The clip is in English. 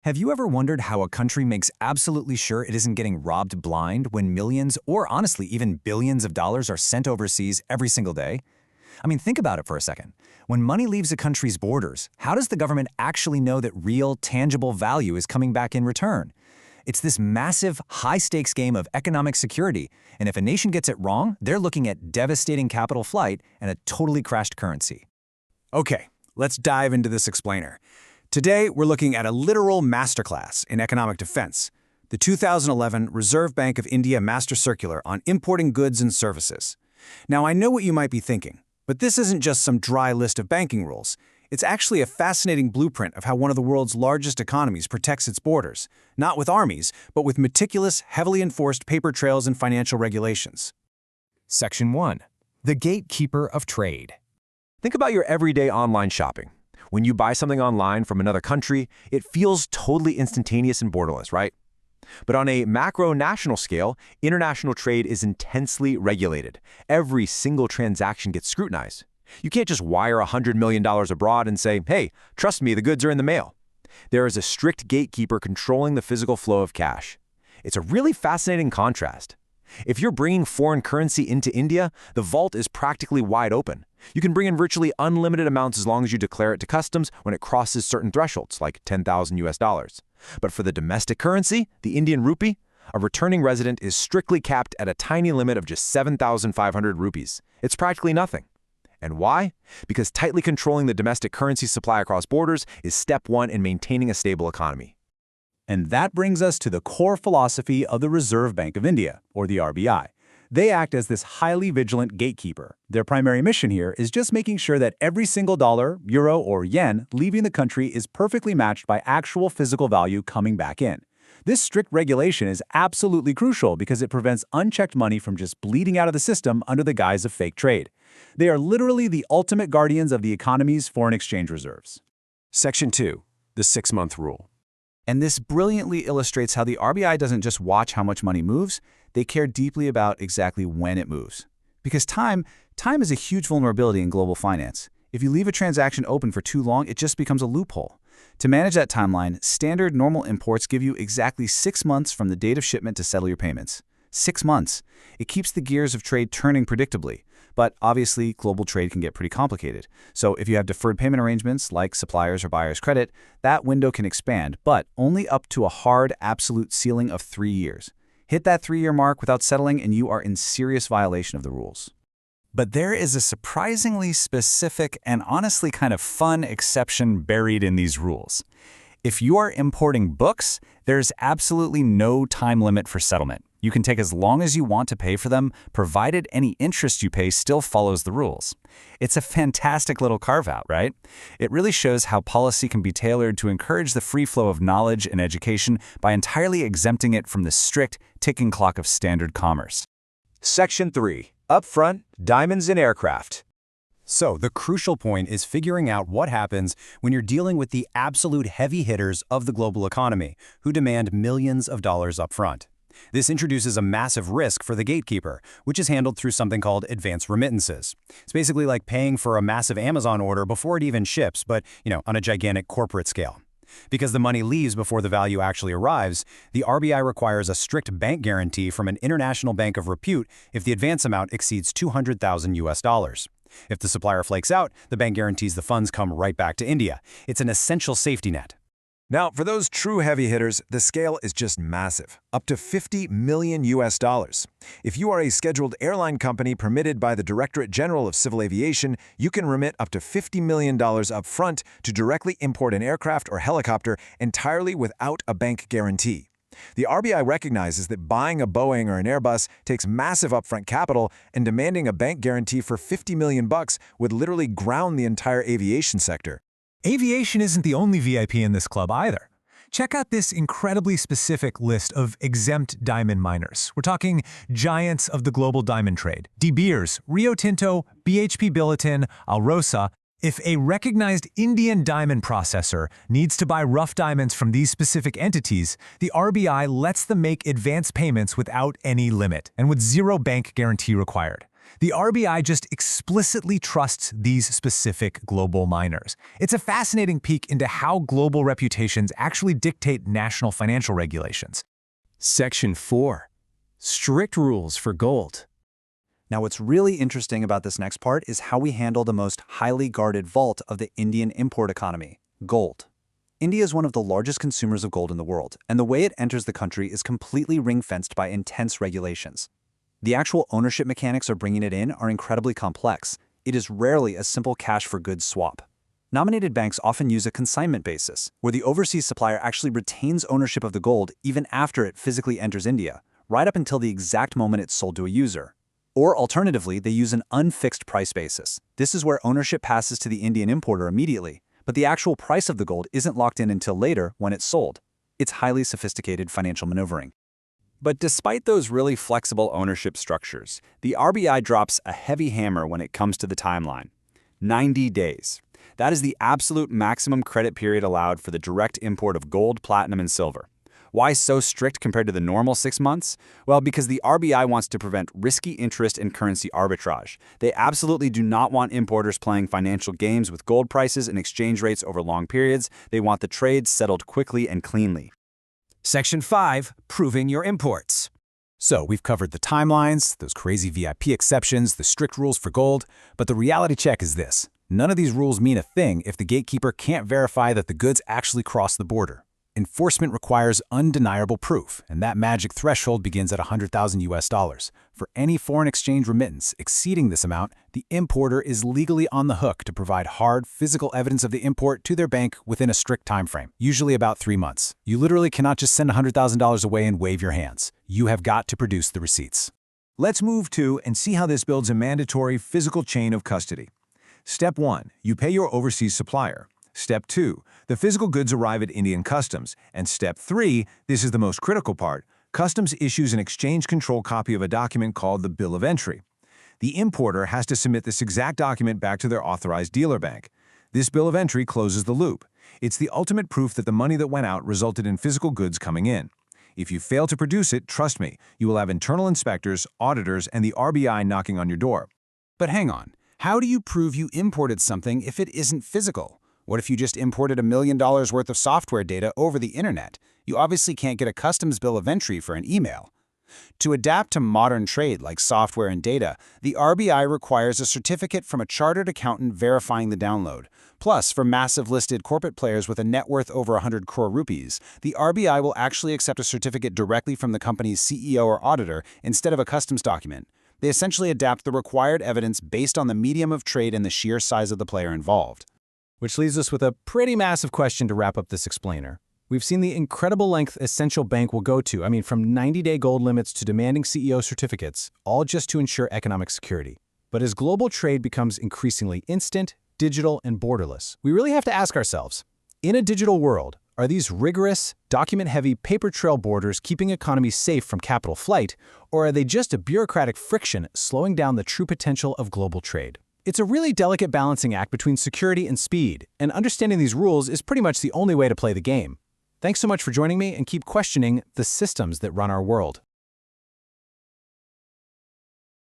Have you ever wondered how a country makes absolutely sure it isn't getting robbed blind when millions, or honestly even billions of dollars are sent overseas every single day? I mean, think about it for a second. When money leaves a country's borders, how does the government actually know that real, tangible value is coming back in return? It's this massive, high-stakes game of economic security, and if a nation gets it wrong, they're looking at devastating capital flight and a totally crashed currency. Okay, let's dive into this explainer. Today, we're looking at a literal masterclass in economic defense, the 2011 Reserve Bank of India Master Circular on importing goods and services. Now, I know what you might be thinking, but this isn't just some dry list of banking rules. It's actually a fascinating blueprint of how one of the world's largest economies protects its borders, not with armies, but with meticulous, heavily enforced paper trails and financial regulations. Section 1. The Gatekeeper of Trade. Think about your everyday online shopping. When you buy something online from another country, it feels totally instantaneous and borderless, right? But on a macro-national scale, international trade is intensely regulated. Every single transaction gets scrutinized. You can't just wire $100 million abroad and say, hey, trust me, the goods are in the mail. There is a strict gatekeeper controlling the physical flow of cash. It's a really fascinating contrast. If you're bringing foreign currency into India, the vault is practically wide open. You can bring in virtually unlimited amounts as long as you declare it to customs when it crosses certain thresholds, like 10,000 US dollars. But for the domestic currency, the Indian rupee, a returning resident is strictly capped at a tiny limit of just 7,500 rupees. It's practically nothing. And why? Because tightly controlling the domestic currency supply across borders is step one in maintaining a stable economy. And that brings us to the core philosophy of the Reserve Bank of India, or the RBI. They act as this highly vigilant gatekeeper. Their primary mission here is just making sure that every single dollar, euro, or yen leaving the country is perfectly matched by actual physical value coming back in. This strict regulation is absolutely crucial because it prevents unchecked money from just bleeding out of the system under the guise of fake trade. They are literally the ultimate guardians of the economy's foreign exchange reserves. Section 2. The 6-month rule. And this brilliantly illustrates how the RBI doesn't just watch how much money moves, they care deeply about exactly when it moves. Because time is a huge vulnerability in global finance. If you leave a transaction open for too long, it just becomes a loophole. To manage that timeline, standard normal imports give you exactly 6 months from the date of shipment to settle your payments. 6 months. It keeps the gears of trade turning predictably. But obviously, global trade can get pretty complicated. So if you have deferred payment arrangements like suppliers or buyer's credit, that window can expand, but only up to a hard, absolute ceiling of 3 years. Hit that 3-year mark without settling and you are in serious violation of the rules. But there is a surprisingly specific and honestly kind of fun exception buried in these rules. If you are importing books, there's absolutely no time limit for settlement. You can take as long as you want to pay for them, provided any interest you pay still follows the rules. It's a fantastic little carve-out, right? It really shows how policy can be tailored to encourage the free flow of knowledge and education by entirely exempting it from the strict ticking clock of standard commerce. Section 3. Upfront, diamonds and aircraft. So, the crucial point is figuring out what happens when you're dealing with the absolute heavy hitters of the global economy, who demand millions of dollars upfront. This introduces a massive risk for the gatekeeper, which is handled through something called advance remittances. It's basically like paying for a massive Amazon order before it even ships, but, on a gigantic corporate scale. Because the money leaves before the value actually arrives, the RBI requires a strict bank guarantee from an international bank of repute if the advance amount exceeds 200,000 US dollars. If the supplier flakes out, the bank guarantees the funds come right back to India. It's an essential safety net. Now, for those true heavy hitters, the scale is just massive, up to 50 million US dollars. If you are a scheduled airline company permitted by the Directorate General of Civil Aviation, you can remit up to $50 million up front to directly import an aircraft or helicopter entirely without a bank guarantee. The RBI recognizes that buying a Boeing or an Airbus takes massive upfront capital, and demanding a bank guarantee for $50 million would literally ground the entire aviation sector. Aviation isn't the only VIP in this club either. Check out this incredibly specific list of exempt diamond miners. We're talking giants of the global diamond trade. De Beers, Rio Tinto, BHP Billiton, Alrosa. If a recognized Indian diamond processor needs to buy rough diamonds from these specific entities, the RBI lets them make advance payments without any limit and with zero bank guarantee required. The RBI just explicitly trusts these specific global miners. It's a fascinating peek into how global reputations actually dictate national financial regulations. Section 4. Strict rules for gold. Now, what's really interesting about this next part is how we handle the most highly guarded vault of the Indian import economy, gold. India is one of the largest consumers of gold in the world, and the way it enters the country is completely ring-fenced by intense regulations. The actual ownership mechanics of bringing it in are incredibly complex. It is rarely a simple cash-for-goods swap. Nominated banks often use a consignment basis, where the overseas supplier actually retains ownership of the gold even after it physically enters India, right up until the exact moment it's sold to a user. Or alternatively, they use an unfixed price basis. This is where ownership passes to the Indian importer immediately, but the actual price of the gold isn't locked in until later when it's sold. It's highly sophisticated financial maneuvering. But despite those really flexible ownership structures, the RBI drops a heavy hammer when it comes to the timeline. 90 days. That is the absolute maximum credit period allowed for the direct import of gold, platinum, and silver. Why so strict compared to the normal 6 months? Well, because the RBI wants to prevent risky interest and currency arbitrage. They absolutely do not want importers playing financial games with gold prices and exchange rates over long periods. They want the trade settled quickly and cleanly. Section 5. Proving your imports. So we've covered the timelines, those crazy VIP exceptions, the strict rules for gold, but the reality check is this. None of these rules mean a thing if the gatekeeper can't verify that the goods actually cross the border. Enforcement requires undeniable proof, and that magic threshold begins at $100,000. For any foreign exchange remittance exceeding this amount, the importer is legally on the hook to provide hard, physical evidence of the import to their bank within a strict time frame, usually about 3 months. You literally cannot just send $100,000 away and wave your hands. You have got to produce the receipts. Let's move to and see how this builds a mandatory physical chain of custody. Step 1. You pay your overseas supplier. Step 2. The physical goods arrive at Indian Customs. And Step 3, this is the most critical part, Customs issues an exchange control copy of a document called the Bill of Entry. The importer has to submit this exact document back to their authorized dealer bank. This Bill of Entry closes the loop. It's the ultimate proof that the money that went out resulted in physical goods coming in. If you fail to produce it, trust me, you will have internal inspectors, auditors, and the RBI knocking on your door. But hang on, how do you prove you imported something if it isn't physical? What if you just imported $1 million worth of software data over the internet? You obviously can't get a customs bill of entry for an email. To adapt to modern trade like software and data, the RBI requires a certificate from a chartered accountant verifying the download. Plus, for massive listed corporate players with a net worth over 100 crore rupees, the RBI will actually accept a certificate directly from the company's CEO or auditor instead of a customs document. They essentially adapt the required evidence based on the medium of trade and the sheer size of the player involved. Which leaves us with a pretty massive question to wrap up this explainer. We've seen the incredible length a central bank will go to, from 90-day gold limits to demanding CEO certificates, all just to ensure economic security. But as global trade becomes increasingly instant, digital, and borderless, we really have to ask ourselves, in a digital world, are these rigorous, document-heavy paper trail borders keeping economies safe from capital flight, or are they just a bureaucratic friction slowing down the true potential of global trade? It's a really delicate balancing act between security and speed, and understanding these rules is pretty much the only way to play the game. Thanks so much for joining me, and keep questioning the systems that run our world.